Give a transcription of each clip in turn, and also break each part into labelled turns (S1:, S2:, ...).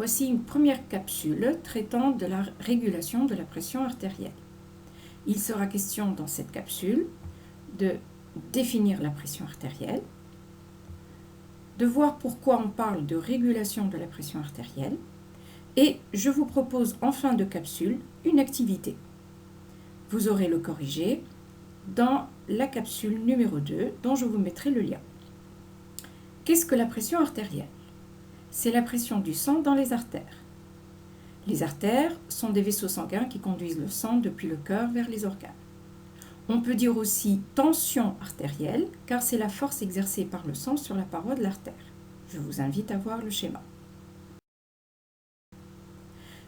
S1: voici une première capsule traitant de la régulation de la pression artérielle. Il sera question dans cette capsule de définir la pression artérielle, de voir pourquoi on parle de régulation de la pression artérielle, et je vous propose en fin de capsule une activité. Vous aurez le corrigé dans la capsule numéro 2 dont je vous mettrai le lien. Qu'est-ce que la pression artérielle? C'est la pression du sang dans les artères. Les artères sont des vaisseaux sanguins qui conduisent le sang depuis le cœur vers les organes. On peut dire aussi tension artérielle car c'est la force exercée par le sang sur la paroi de l'artère. Je vous invite à voir le schéma.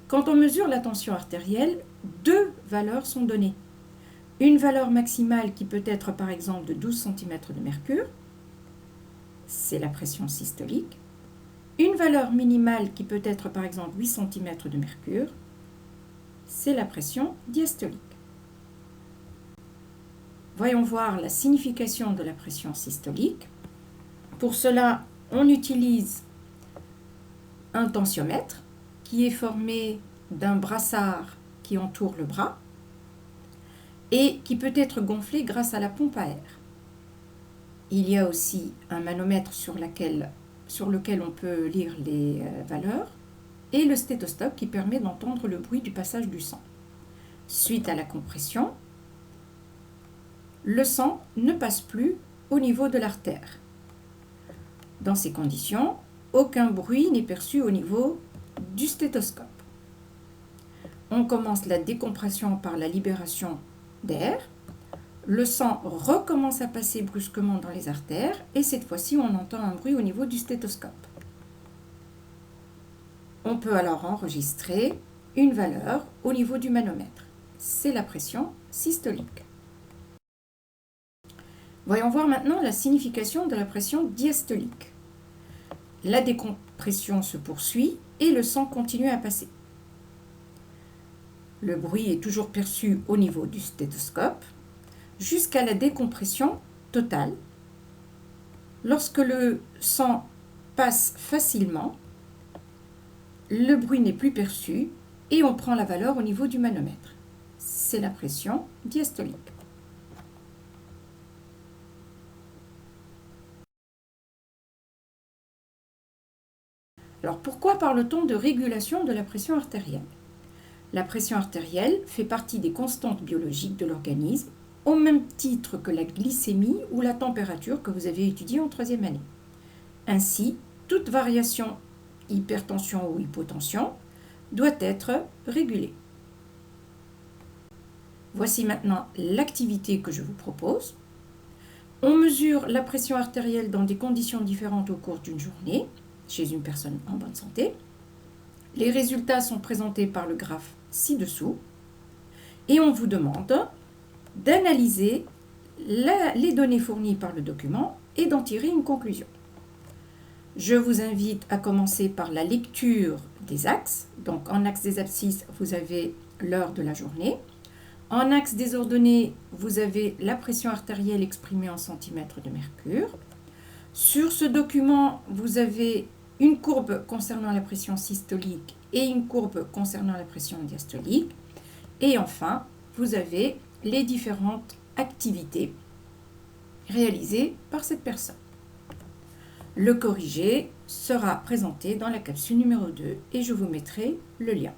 S1: Quand on mesure la tension artérielle, deux valeurs sont données. Une valeur maximale qui peut être par exemple de 12 cm de mercure, c'est la pression systolique. Une valeur minimale qui peut être par exemple 8 cm de mercure, c'est la pression diastolique. Voyons voir la signification de la pression systolique. Pour cela, on utilise un tensiomètre qui est formé d'un brassard qui entoure le bras et qui peut être gonflé grâce à la pompe à air. Il y a aussi un manomètre sur lequel on peut lire les valeurs et le stéthoscope qui permet d'entendre le bruit du passage du sang. Suite à la compression, le sang ne passe plus au niveau de l'artère. Dans ces conditions, aucun bruit n'est perçu au niveau du stéthoscope. On commence la décompression par la libération d'air. Le sang recommence à passer brusquement dans les artères et cette fois-ci, on entend un bruit au niveau du stéthoscope. On peut alors enregistrer une valeur au niveau du manomètre. C'est la pression systolique. Voyons voir maintenant la signification de la pression diastolique. La décompression se poursuit et le sang continue à passer. Le bruit est toujours perçu au niveau du stéthoscope jusqu'à la décompression totale. Lorsque le sang passe facilement, le bruit n'est plus perçu et on prend la valeur au niveau du manomètre. C'est la pression diastolique. Alors pourquoi parle-t-on de régulation de la pression artérielle? La pression artérielle fait partie des constantes biologiques de l'organisme, au même titre que la glycémie ou la température que vous avez étudiée en troisième année. Ainsi, toute variation, hypertension ou hypotension, doit être régulée. Voici maintenant l'activité que je vous propose. On mesure la pression artérielle dans des conditions différentes au cours d'une journée, chez une personne en bonne santé. Les résultats sont présentés par le graphe ci-dessous et on vous demande d'analyser les données fournies par le document et d'en tirer une conclusion. Je vous invite à commencer par la lecture des axes. Donc en axe des abscisses, vous avez l'heure de la journée. En axe des ordonnées, vous avez la pression artérielle exprimée en centimètres de mercure. Sur ce document, vous avez une courbe concernant la pression systolique et une courbe concernant la pression diastolique. Et enfin, vous avez les différentes activités réalisées par cette personne. Le corrigé sera présenté dans la capsule numéro 2 et je vous mettrai le lien.